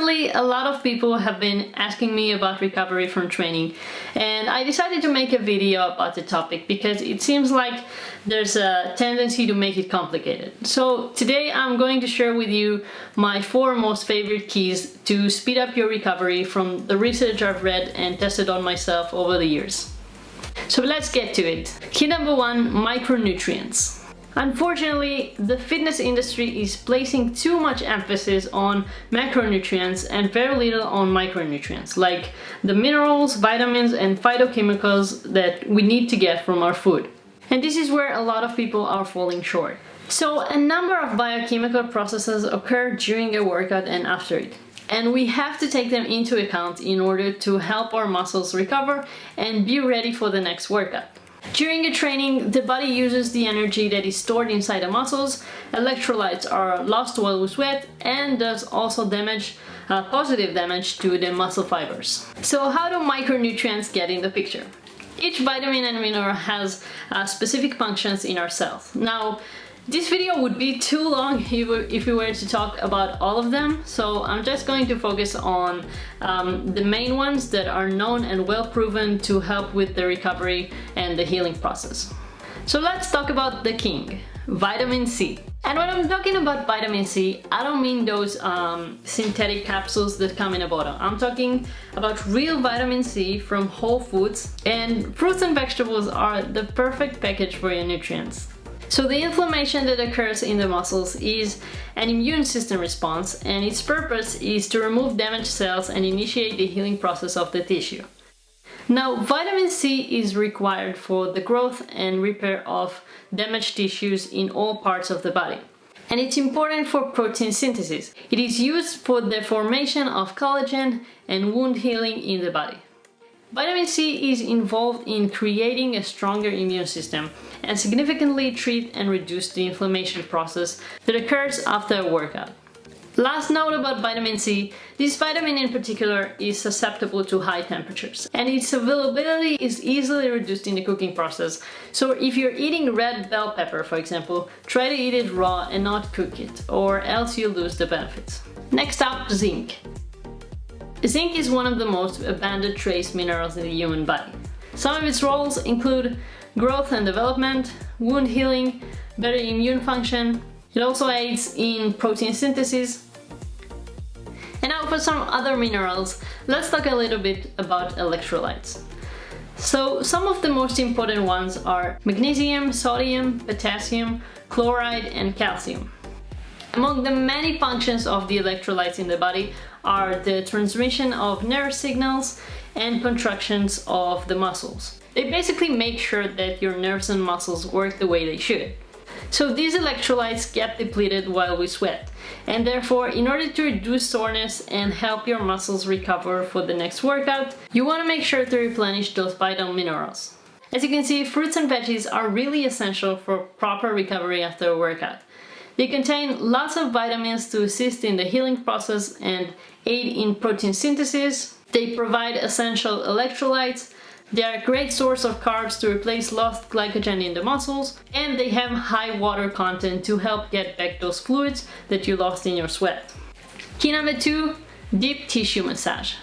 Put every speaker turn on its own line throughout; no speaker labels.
Recently, a lot of people have been asking me about recovery from training, and I decided to make a video about the topic because it seems like there's a tendency to make it complicated. So today I'm going to share with you my 4 most favorite keys to speed up your recovery from the research I've read and tested on myself over the years. So let's get to it. Key number 1, micronutrients. Unfortunately, the fitness industry is placing too much emphasis on macronutrients and very little on micronutrients, like the minerals, vitamins, and phytochemicals that we need to get from our food. And this is where a lot of people are falling short. So a number of biochemical processes occur during a workout and after it, and we have to take them into account in order to help our muscles recover and be ready for the next workout. During a training, the body uses the energy that is stored inside the muscles, electrolytes are lost while we sweat, and does also positive damage to the muscle fibers. So how do micronutrients get in the picture? Each vitamin and mineral has specific functions in our cells. Now, this video would be too long if we were to talk about all of them, so I'm just going to focus on the main ones that are known and well proven to help with the recovery and the healing process. So let's talk about the king, vitamin C. And when I'm talking about vitamin C, I don't mean those synthetic capsules that come in a bottle. I'm talking about real vitamin C from whole foods, and fruits and vegetables are the perfect package for your nutrients. So the inflammation that occurs in the muscles is an immune system response, and its purpose is to remove damaged cells and initiate the healing process of the tissue. Now, vitamin C is required for the growth and repair of damaged tissues in all parts of the body. And it's important for protein synthesis. It is used for the formation of collagen and wound healing in the body. Vitamin C is involved in creating a stronger immune system and significantly treat and reduce the inflammation process that occurs after a workout. Last note about vitamin C, this vitamin in particular is susceptible to high temperatures, and its availability is easily reduced in the cooking process. So if you're eating red bell pepper, for example, try to eat it raw and not cook it, or else you lose the benefits. Next up, zinc. Zinc is one of the most abundant trace minerals in the human body. Some of its roles include growth and development, wound healing, better immune function. It also aids in protein synthesis. And now for some other minerals, let's talk a little bit about electrolytes. So some of the most important ones are magnesium, sodium, potassium, chloride, and calcium. Among the many functions of the electrolytes in the body are the transmission of nerve signals and contractions of the muscles. They basically make sure that your nerves and muscles work the way they should. So these electrolytes get depleted while we sweat, and therefore, in order to reduce soreness and help your muscles recover for the next workout, you want to make sure to replenish those vital minerals. As you can see, fruits and veggies are really essential for proper recovery after a workout. They contain lots of vitamins to assist in the healing process and aid in protein synthesis. They provide essential electrolytes. They are a great source of carbs to replace lost glycogen in the muscles, and they have high water content to help get back those fluids that you lost in your sweat. Key number 2, deep tissue massage.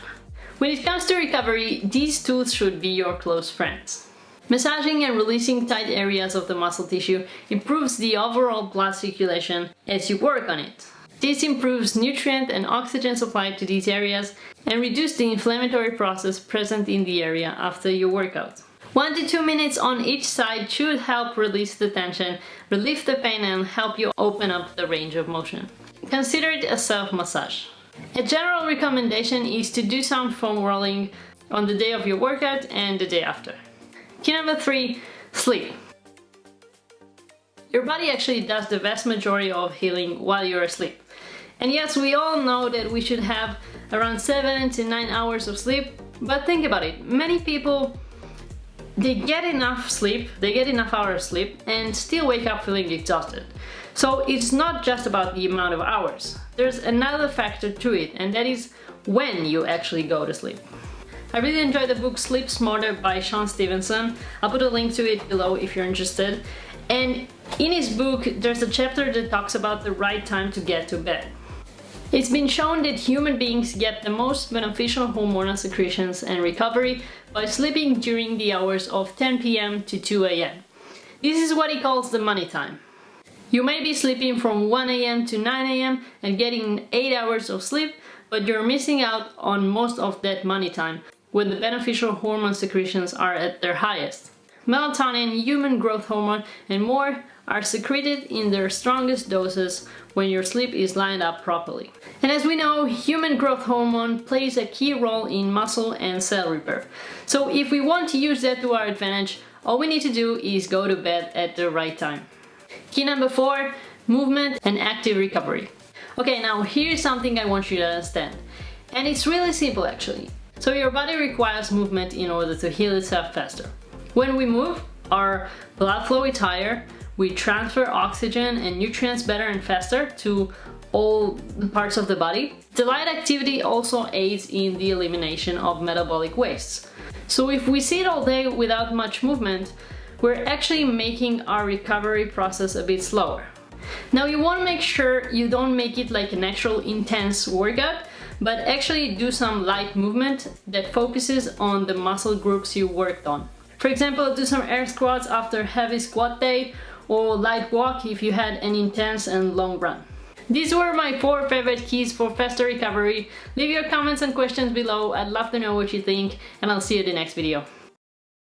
When it comes to recovery, these tools should be your close friends. Massaging and releasing tight areas of the muscle tissue improves the overall blood circulation as you work on it. This improves nutrient and oxygen supply to these areas and reduces the inflammatory process present in the area after your workout. 1 to 2 minutes on each side should help release the tension, relieve the pain, and help you open up the range of motion. Consider it a self-massage. A general recommendation is to do some foam rolling on the day of your workout and the day after. Key number 3, sleep. Your body actually does the vast majority of healing while you're asleep. And yes, we all know that we should have around 7 to 9 hours of sleep, but think about it. Many people, they get enough sleep, they get enough hours of sleep, and still wake up feeling exhausted. So it's not just about the amount of hours. There's another factor to it, and that is when you actually go to sleep. I really enjoyed the book Sleep Smarter by Sean Stevenson. I'll put a link to it below if you're interested. And in his book, there's a chapter that talks about the right time to get to bed. It's been shown that human beings get the most beneficial hormonal secretions and recovery by sleeping during the hours of 10 p.m. to 2 a.m. This is what he calls the money time. You may be sleeping from 1 a.m. to 9 a.m. and getting 8 hours of sleep, but you're missing out on most of that money time when the beneficial hormone secretions are at their highest. Melatonin, human growth hormone, and more are secreted in their strongest doses when your sleep is lined up properly. And as we know, human growth hormone plays a key role in muscle and cell repair. So if we want to use that to our advantage, all we need to do is go to bed at the right time. Key number 4, movement and active recovery. Okay, now here's something I want you to understand. And it's really simple actually. So your body requires movement in order to heal itself faster. When we move, our blood flow is higher, we transfer oxygen and nutrients better and faster to all the parts of the body. The light activity also aids in the elimination of metabolic wastes. So if we sit all day without much movement, we're actually making our recovery process a bit slower. Now you want to make sure you don't make it like an actual intense workout, but actually do some light movement that focuses on the muscle groups you worked on. For example, do some air squats after a heavy squat day, or light walk if you had an intense and long run. These were my 4 favorite keys for faster recovery. Leave your comments and questions below, I'd love to know what you think, and I'll see you in the next video.